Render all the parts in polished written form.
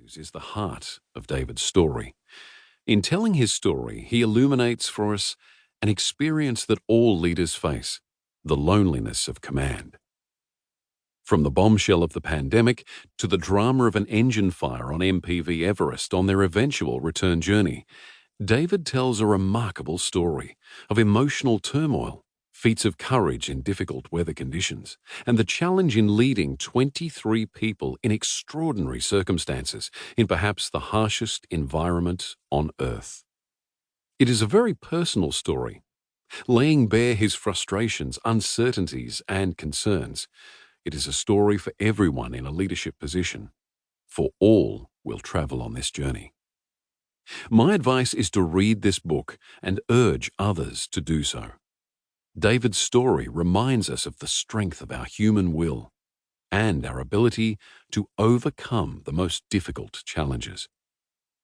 values is the heart of David's story. In telling his story, he illuminates for us an experience that all leaders face, the loneliness of command. From the bombshell of the pandemic to the drama of an engine fire on MPV Everest on their eventual return journey, David tells a remarkable story of emotional turmoil, feats of courage in difficult weather conditions, and the challenge in leading 23 people in extraordinary circumstances in perhaps the harshest environment on Earth. It is a very personal story, laying bare his frustrations, uncertainties, and concerns. It is a story for everyone in a leadership position, for all will travel on this journey. My advice is to read this book and urge others to do so. David's story reminds us of the strength of our human will and our ability to overcome the most difficult challenges.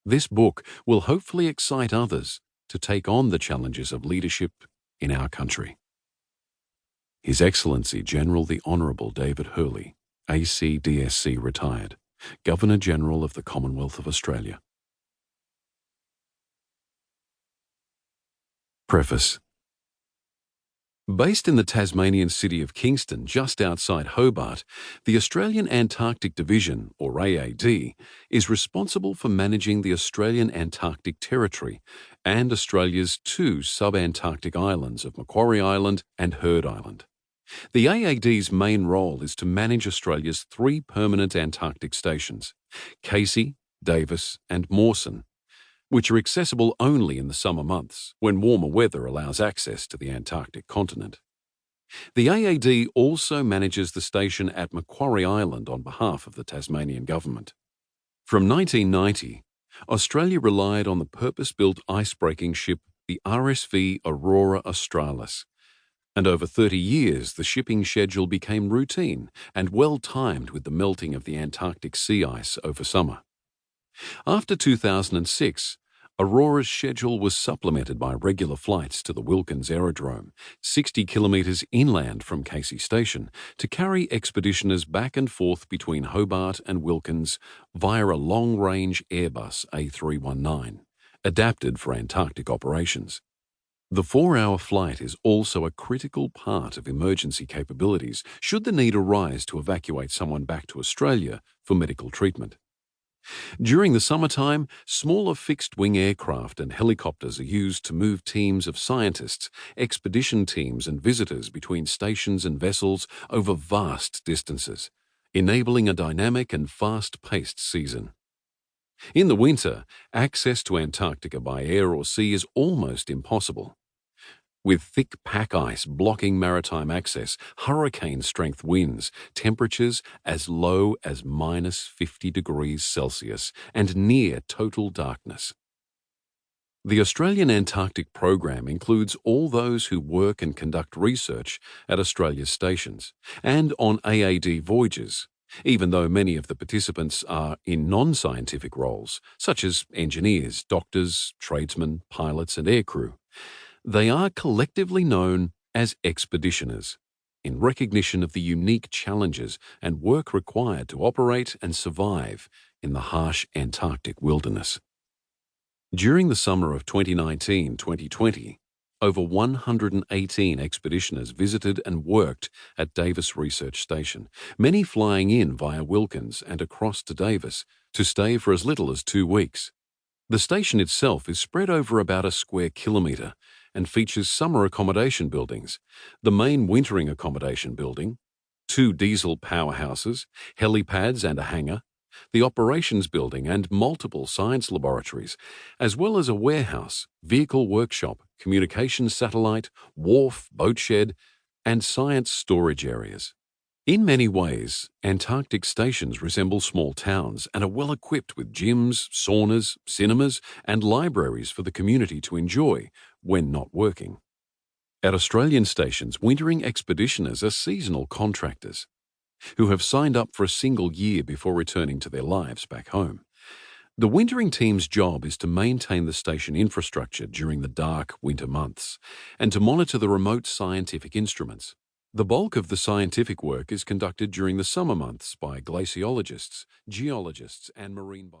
This book will hopefully excite others to take on the challenges of leadership in our country. His Excellency General the Honourable David Hurley, ACDSC retired, Governor-General of the Commonwealth of Australia. Preface. Based in the Tasmanian city of Kingston, just outside Hobart, the Australian Antarctic Division, or AAD, is responsible for managing the Australian Antarctic Territory and Australia's two sub-Antarctic islands of Macquarie Island and Heard Island. The AAD's main role is to manage Australia's three permanent Antarctic stations, Casey, Davis and Mawson, which are accessible only in the summer months, when warmer weather allows access to the Antarctic continent. The AAD also manages the station at Macquarie Island on behalf of the Tasmanian government. From 1990, Australia relied on the purpose-built ice-breaking ship the RSV Aurora Australis, and over 30 years the shipping schedule became routine and well-timed with the melting of the Antarctic sea ice over summer. After 2006, Aurora's schedule was supplemented by regular flights to the Wilkins Aerodrome, 60 kilometres inland from Casey Station, to carry expeditioners back and forth between Hobart and Wilkins via a long-range Airbus A319, adapted for Antarctic operations. The 4-hour flight is also a critical part of emergency capabilities should the need arise to evacuate someone back to Australia for medical treatment. During the summertime, smaller fixed-wing aircraft and helicopters are used to move teams of scientists, expedition teams and visitors between stations and vessels over vast distances, enabling a dynamic and fast-paced season. In the winter, access to Antarctica by air or sea is almost impossible. With thick pack ice blocking maritime access, hurricane-strength winds, temperatures as low as -50 degrees Celsius, and near total darkness. The Australian Antarctic Program includes all those who work and conduct research at Australia's stations and on AAD voyages, even though many of the participants are in non-scientific roles, such as engineers, doctors, tradesmen, pilots, and aircrew. They are collectively known as expeditioners, in recognition of the unique challenges and work required to operate and survive in the harsh Antarctic wilderness. During the summer of 2019-2020, over 118 expeditioners visited and worked at Davis Research Station, many flying in via Wilkins and across to Davis to stay for as little as 2 weeks. The station itself is spread over about a square kilometre and features summer accommodation buildings, the main wintering accommodation building, 2 diesel powerhouses, helipads and a hangar, the operations building and multiple science laboratories, as well as a warehouse, vehicle workshop, communications satellite, wharf, boat shed, and science storage areas. In many ways, Antarctic stations resemble small towns and are well equipped with gyms, saunas, cinemas, and libraries for the community to enjoy when not working. At Australian stations, wintering expeditioners are seasonal contractors who have signed up for a single year before returning to their lives back home. The wintering team's job is to maintain the station infrastructure during the dark winter months and to monitor the remote scientific instruments. The bulk of the scientific work is conducted during the summer months by glaciologists, geologists, and marine biologists.